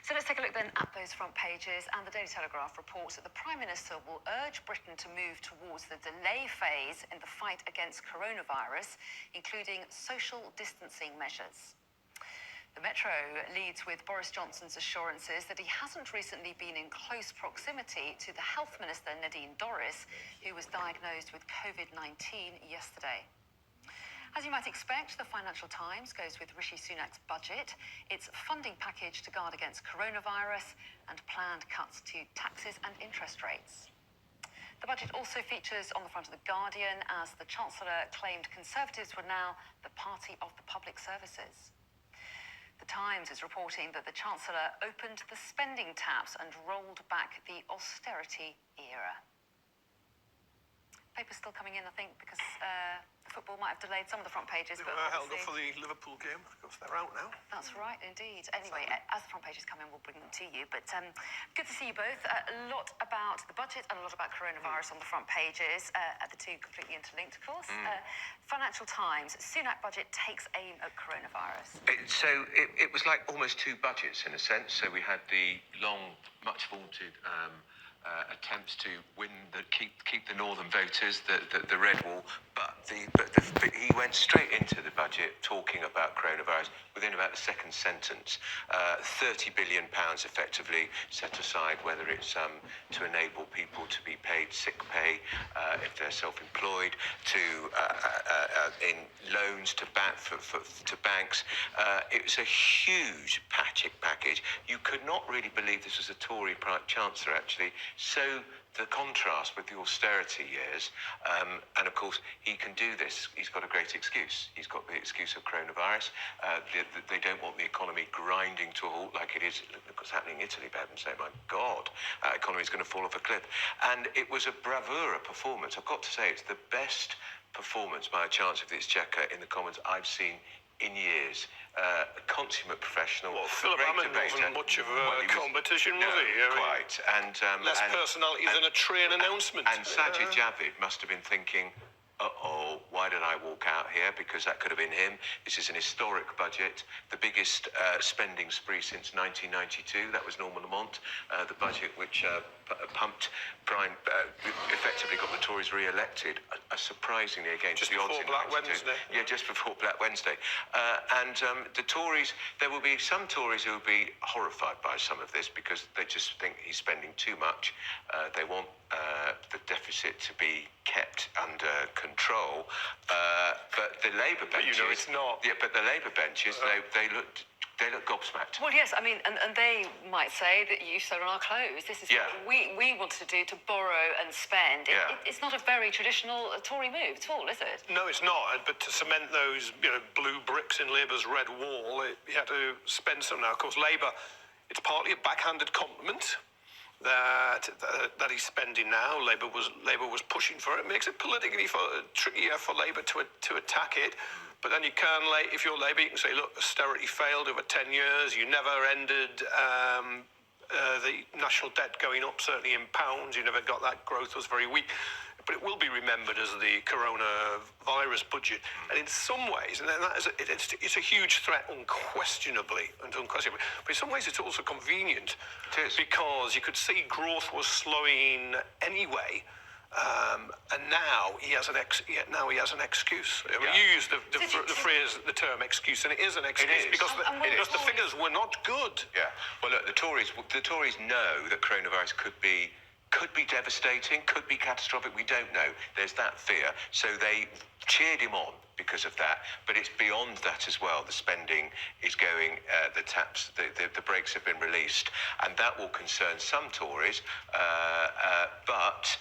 So let's take a look then at those front pages. And the Daily Telegraph reports that the Prime Minister will urge Britain to move towards the delay phase in the fight against coronavirus, including social distancing measures. The Metro leads with Boris Johnson's assurances that he hasn't recently been in close proximity to the Health Minister Nadine Dorries, who was diagnosed with COVID-19 yesterday. As you might expect, the Financial Times goes with Rishi Sunak's budget, its funding package to guard against coronavirus, and planned cuts to taxes and interest rates. The budget also features on the front of The Guardian, as the Chancellor claimed Conservatives were now the party of the public services. The Times is reporting that the Chancellor opened the spending taps and rolled back the austerity era. Paper's still coming in, I think, because the football might have delayed some of the front pages. They were held up for the Liverpool game. Of course, they're out now. That's right, indeed. Anyway, as the front pages come in, we'll bring them to you. But good to see you both. A lot about the budget and a lot about coronavirus on the front pages. The two completely interlinked, of course. Financial Times, Sunak budget takes aim at coronavirus. It was like almost two budgets in a sense. So we had the long, much vaunted attempts to keep the northern voters, the red wall, but he went straight into the budget talking about coronavirus within about the second sentence. £30 billion effectively set aside, whether it's to enable people to be paid sick pay if they're self-employed, to in loans to banks. It was a huge package. You could not really believe this was a Tory Chancellor, actually. So the contrast with the austerity years, and of course he can do this. He's got a great excuse. He's got the excuse of coronavirus. They don't want the economy grinding to a halt like it is. Look what's happening in Italy, for heaven's sake. My God, economy is going to fall off a cliff. And it was a bravura performance. I've got to say, it's the best performance by a Chancellor of the Exchequer in the Commons I've seen in years. Consummate professional. Well, Philip Hammond wasn't much of a competition, was he? Quite. And less personality than a train announcement. And Sajid Javid must have been thinking, uh-oh, why did I walk out here? Because that could have been him. This is an historic budget, the biggest spending spree since 1992. That was Norman Lamont, the budget which pumped effectively got the Tories re-elected, surprisingly against the odds in 92. Yeah, just before Black Wednesday. And the Tories, there will be some Tories who will be horrified by some of this because they just think he's spending too much. They want the deficit to be kept under control. But the Labour benches... But it's not. Yeah, but the Labour benches, they look gobsmacked. Well, yes, I mean, and they might say that you sold on our clothes. This is what we wanted to do, to borrow and spend. It's not a very traditional Tory move at all, is it? No, it's not. But to cement those blue bricks in Labour's red wall, you had to spend some. Now, of course, Labour, it's partly a backhanded compliment that he's spending now. Labour was pushing for it. It makes it politically trickier for Labour to attack it. But then you can, if you're Labour, you can say, look, austerity failed over 10 years. You never ended the national debt going up, certainly in pounds. You never got that. Growth was very weak. But it will be remembered as the coronavirus budget. And in some ways, and that is it's a huge threat, unquestionably. But in some ways, it's also convenient. It is. Because you could see growth was slowing anyway. And now he has an excuse. I mean, you used the term excuse, and it is an excuse because the figures were not good. Yeah. Well, look, the Tories know that coronavirus could be devastating, could be catastrophic. We don't know. There's that fear. So they cheered him on because of that. But it's beyond that as well. The spending is going, the taps, the brakes have been released. And that will concern some Tories. But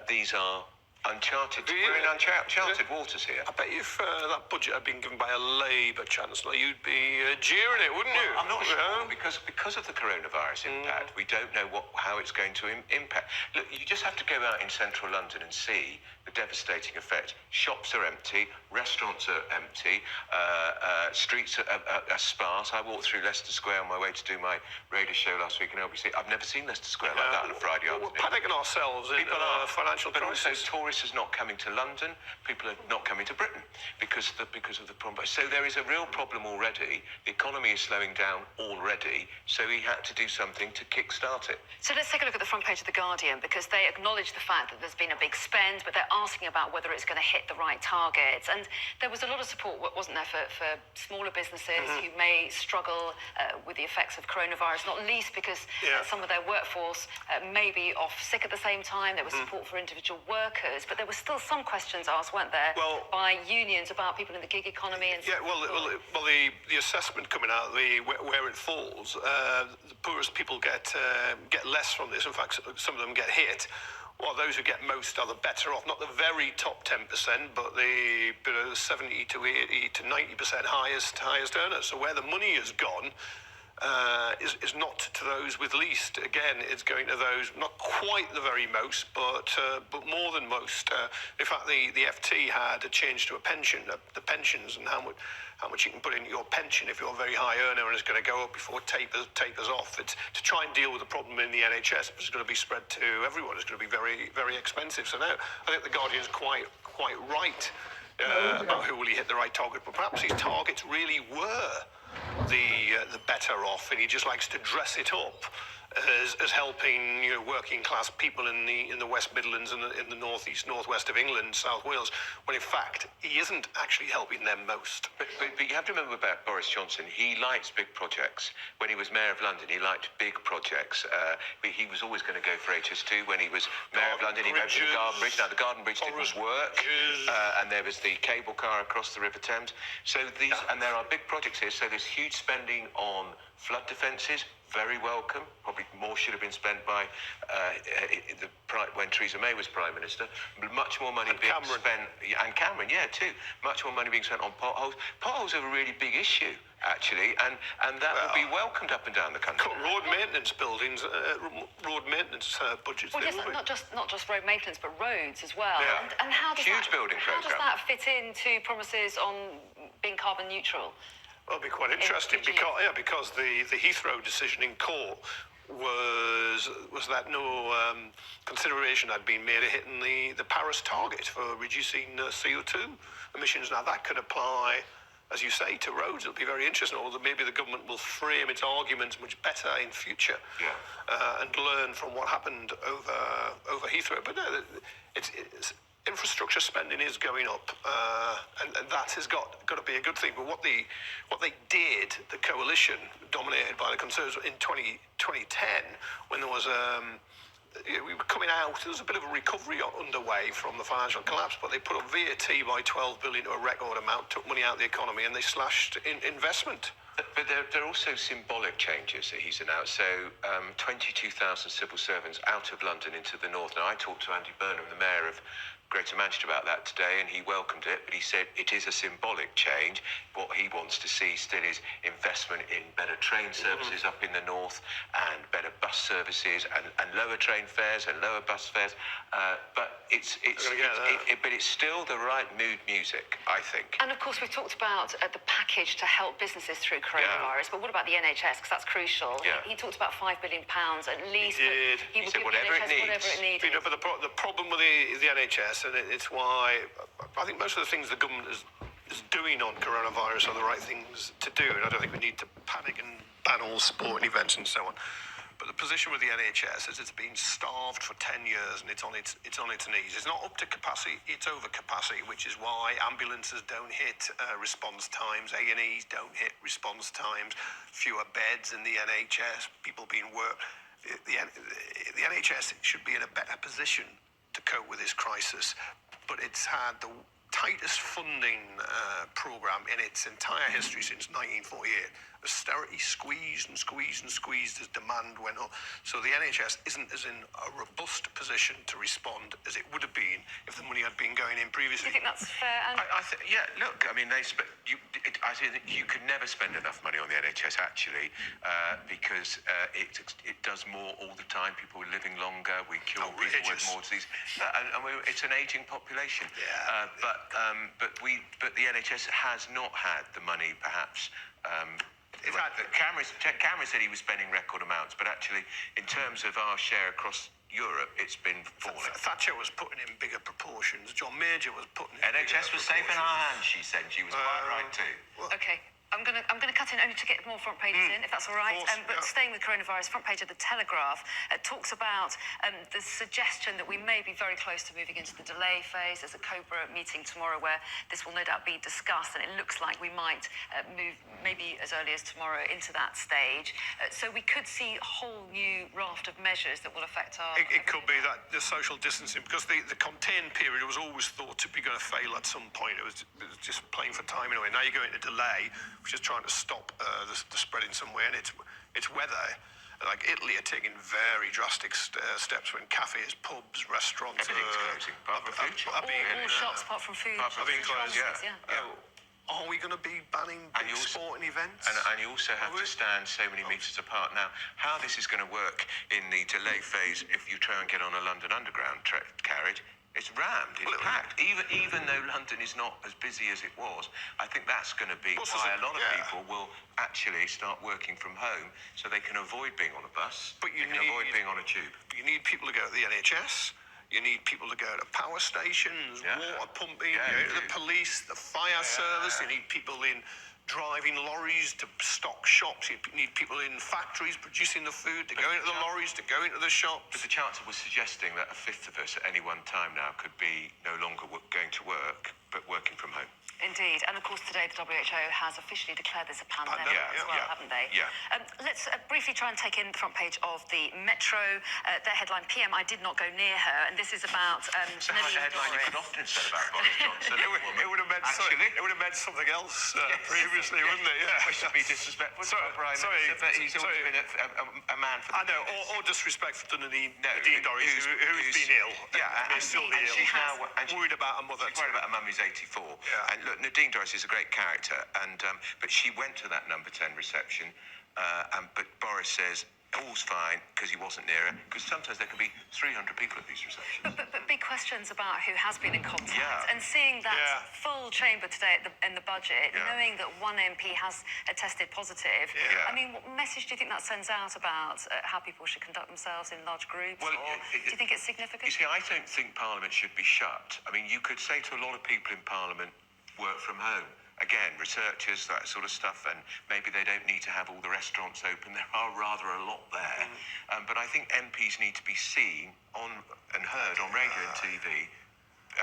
these are uncharted. We're in uncharted waters here. I bet if that budget had been given by a Labour Chancellor, you'd be jeering it, wouldn't you? I'm not sure, because of the coronavirus impact, we don't know how it's going to impact. Look, you just have to go out in central London and see the devastating effect. Shops are empty, restaurants are empty, streets are sparse. I walked through Leicester Square on my way to do my radio show last week, and obviously I've never seen Leicester Square like that on a Friday afternoon. We're panicking ourselves in a financial but crisis. also tourists are not coming to London. People are not coming to Britain because of the problem. So there is a real problem already. The economy is slowing down already. So he had to do something to kickstart it. So let's take a look at the front page of The Guardian, because they acknowledge the fact that there's been a big spend, but they're asking about whether it's going to hit the right targets. And there was a lot of support, wasn't there, for smaller businesses who may struggle with the effects of coronavirus, not least because some of their workforce may be off sick at the same time. There was support for individual workers, but there were still some questions asked, weren't there, by unions about people in the gig economy and the assessment coming out, where it falls, the poorest people get less from this. In fact, some of them get hit, while those who get most are the better off. Not the very top 10%, but the 70 to 80 to 90% highest earners. So where the money has gone is not to those with least. Again, it's going to those not quite the very most, but more than most. In fact, the FT had a change to a pension, the pensions, and how much you can put into your pension if you're a very high earner, and it's going to go up before it tapers off. It's to try and deal with the problem in the NHS, which is going to be spread to everyone. It's going to be very, very expensive. So now I think the Guardian's quite right about who will he hit the right target, but perhaps his targets really were the better off, and he just likes to dress it up as helping working class people in the West Midlands and in the northwest of England, South Wales, when in fact he isn't actually helping them most. But you have to remember about Boris Johnson. He likes big projects. When he was Mayor of London, he liked big projects. He was always going to go for HS2. When he was Mayor of London, he went for the Garden Bridge. Now the Garden Bridge didn't work, and there was the cable car across the River Thames. So and there are big projects here. So there's huge spending on flood defences. Very welcome. Probably more should have been spent by when Theresa May was Prime Minister. Much more money being spent, and Cameron, too. Much more money being spent on potholes. Potholes are a really big issue, actually, and that will be welcomed up and down the country. Road maintenance buildings, road maintenance budgets. Well, yes, not just road maintenance, but roads as well. Yeah. And how does building how does that fit into promises on being carbon neutral? Well, it'll be quite interesting because the Heathrow decision in court was that no consideration had been made of hitting the Paris target for reducing CO2 emissions. Now that could apply, as you say, to roads. It'll be very interesting. Although maybe the government will frame its arguments much better in future and learn from what happened over Heathrow. But no, it's infrastructure spending is going up, and that has got to be a good thing. But what they did, the coalition dominated by the Conservatives in 2010, when there was we were coming out, there was a bit of a recovery underway from the financial collapse, but they put up VAT by 12 billion to a record amount, took money out of the economy, and they slashed investment. But there are also symbolic changes that he's announced. So 22,000 civil servants out of London into the north. Now, I talked to Andy Burnham, the mayor of Greater Manchester, about that today, and he welcomed it, but he said it is a symbolic change. What he wants to see still is investment in better train services up in the north, and better bus services, and lower train fares and lower bus fares. But it's still the right mood music, I think. And of course, we've talked about the package to help businesses through coronavirus, but what about the NHS? Because that's crucial. He talked about £5 billion at least. He would said give whatever the NHS it needs. whatever it needed. But the problem with the NHS, and it's why I think most of the things the government is doing on coronavirus are the right things to do, and I don't think we need to panic and ban all sporting events and so on. But the position with the NHS is it's been starved for 10 years and it's on its knees. It's not up to capacity, it's over capacity, which is why ambulances don't hit response times, A&Es don't hit response times, fewer beds in the NHS, people being worked. The NHS should be in a better position to cope with this crisis, but it's had the tightest funding programme in its entire history since 1948. austerity squeezed and squeezed and squeezed as demand went up. So the NHS isn't as in a robust position to respond as it would have been if the money had been going in Do previously. you think that's fair? And Yeah, look, I mean, I think that you can never spend enough money on the NHS, actually, because it does more all the time. People are living longer, we cure people with Outrageous. more disease. It's an ageing population. Yeah. But the NHS has not had the money, perhaps. Cameron said he was spending record amounts, but actually, in terms of our share across Europe, it's been falling. Thatcher was putting in bigger proportions. John Major was putting in NHS bigger was safe in our proportions. hands, she said. She was quite right too. okay. I'm gonna cut in only to get more front pages in, if that's all right. Of course, But yeah. staying with coronavirus, front page of the Telegraph talks about the suggestion that we may be very close to moving into the delay phase. There's a COBRA meeting tomorrow where this will no doubt be discussed, and it looks like we might move maybe as early as tomorrow into that stage. So we could see a whole new raft of measures that will affect our. It could be that the social distancing, because the contained period was always thought to be going to fail at some point. It was just playing for time anyway. Now you're going to delay, which is trying to stop the spreading somewhere, and it's weather. Like Italy are taking very drastic steps when cafes, pubs, restaurants Everything's closing, apart from food shops. all shops apart from food. apart from being closed, restaurants, yeah. Are we going to be banning And big you also- sporting events? And you also have to stand so many metres apart. Now, how this is going to work in the delay phase, if you try and get on a London Underground carriage, it's rammed, it's packed. Even though London is not as busy as it was, I think that's going to be Buses why are- a lot of yeah. people will actually start working from home, so they can avoid being on a bus, But you they can avoid need- being on a tube. You need people to go to the NHS. You need people to go to power stations, Yeah. water pumping, Yeah, you you know, the do. police, the fire service. You need people in driving lorries to stock shops. You need people in factories producing the food to go into the lorries, to go into the shops. But the Chancellor was suggesting that a fifth of us at any one time now could be no longer going to work, but working from home. Indeed, and of course today the WHO has officially declared this a pandemic Yeah, as well, yeah, haven't they? yeah. Let's briefly try and take in the front page of the Metro. Their headline, PM, I did not go near her, and this is about It's a headline you could often say about Boris Johnson. It would have meant Actually, it would have meant something else previously, wouldn't it? Yeah. We should be disrespectful to our Prime Minister, but he's always been a man for the I know, business. or disrespect for Nadine No, Doris, who's been ill. Yeah, is still and ill. she's now worried about her mother. She's worried about her mum who's 84. Yeah. And look, Nadine Dorries is a great character, and but she went to that number 10 reception, but Boris says all's fine because he wasn't near her, because sometimes there can be 300 people at these receptions. But big questions about who has been in contact, Yeah. and seeing that Yeah. full chamber today in the budget, Yeah. knowing that one MP has tested positive. Yeah. I mean, what message do you think that sends out about how people should conduct themselves in large groups? Well, or do you think it's significant? You see, I don't think Parliament should be shut. I mean, you could say to a lot of people in Parliament, work from home. Again, researchers, that sort of stuff, and maybe they don't need to have all the restaurants open. There are rather a lot there. But I think MPs need to be seen on and heard on radio and TV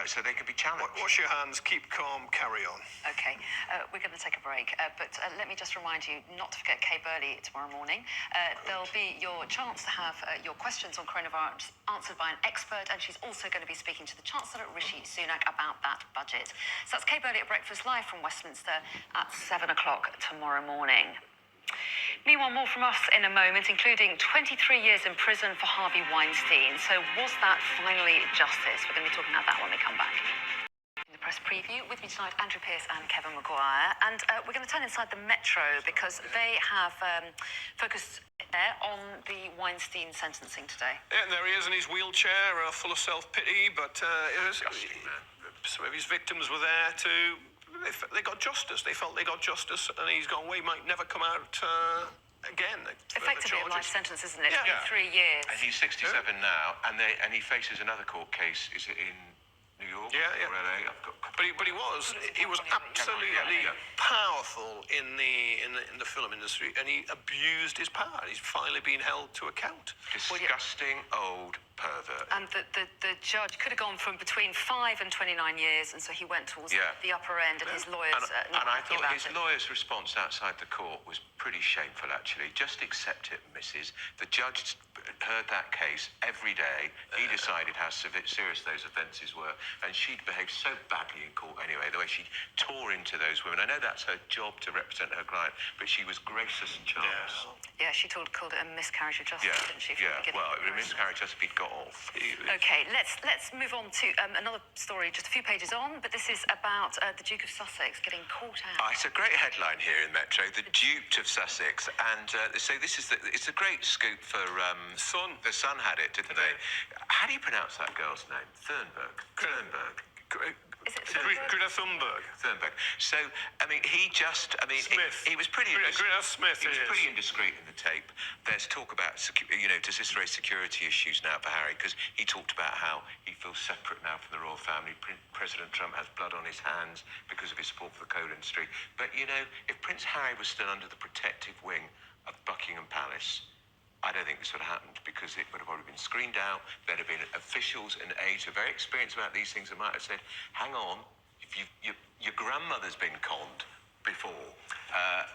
so they can be challenged. Wash your hands, keep calm, carry on. Okay, we're going to take a break, but let me just remind you not to forget Kay Burley tomorrow morning. There'll be your chance to have your questions on coronavirus answered by an expert, and she's also going to be speaking to the Chancellor, Rishi Sunak, about that budget. So that's Kay Burley at Breakfast, live from Westminster at 7 o'clock tomorrow morning. Meanwhile, more from us in a moment, including 23 years in prison for Harvey Weinstein. So was that finally justice? We're going to be talking about that when we come back. In the press preview, with me tonight, Andrew Pearce and Kevin Maguire. And we're going to turn inside the Metro because they have focused there on the Weinstein sentencing today. Yeah, and there he is in his wheelchair, full of self-pity, but some of his victims were there too. They got justice. They felt they got justice, and he's gone, well, he might never come out again. Effectively a life sentence, isn't it? Yeah. 3 years. And he's 67 now, and he faces another court case. Is it in New York Yeah, yeah. or LA? But he was absolutely powerful in the film industry, and he abused his power. He's finally been held to account. Disgusting old pervert. And the judge could have gone from between 5 and 29 years, and so he went towards the upper end, and his lawyers... And I thought his lawyer's response outside the court was pretty shameful, actually. Just accept it, Mrs. The judge heard that case every day. He decided how serious those offences were, and she'd behaved so badly in court anyway, the way she tore into those women. I know that's her job to represent her client, but she was gracious and charmless. Yeah, she called it a miscarriage of justice, didn't she? Well, it was a miscarriage just if he'd got off. OK, let's move on to another story just a few pages on, but this is about the Duke of Sussex getting caught out. It's a great headline here in Metro, the Duke of Sussex, and so this is it's a great scoop for Sun. The Sun had it, didn't they? How do you pronounce that girl's name? Thunberg. Is it Greta Thunberg. Thunberg. So, I mean, Smith. He was pretty... Greta Smith, He was pretty indiscreet in the tape. There's talk about, does this raise security issues now for Harry? Because he talked about how he feels separate now from the royal family. President Trump has blood on his hands because of his support for the coal industry. But, if Prince Harry was still under the protective wing of Buckingham Palace, I don't think this would have happened, because it would have probably been screened out. There'd have been officials and aides who are very experienced about these things who might have said, hang on, if your grandmother's been conned before.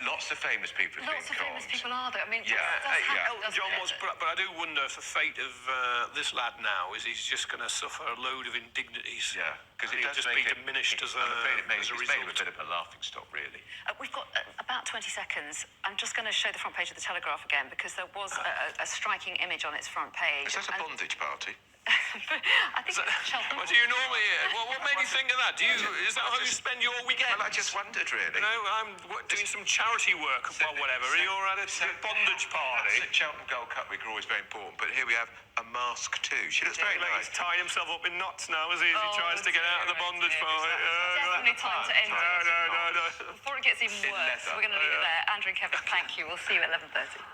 Lots of famous people have been conned. Lots of famous people are there. I mean, Elton John was, but I do wonder if the fate of this lad now is he's just going to suffer a load of indignities. Yeah, because it he'll does just be diminished as a it's result. made him a bit of a laughing stock, really. we've got about 20 seconds. I'm just going to show the front page of the Telegraph again, because there was a striking image on its front page. Is that a bondage party? I think it's Cheltenham. What do you normally... what made you think of that? Is that how you spend your weekend? Well, I just wondered, really. I'm doing some charity work or whatever. You're at a bondage party. At Cheltenham Gold Cup Week are always very important, but here we have a mask too. She looks very nice. He's tying himself up in knots now as he tries to get out of the bondage party. Definitely time to end it. No. Before it gets even worse, we're going to leave it there. Andrew and Kevin, thank you. We'll see you at 11:30.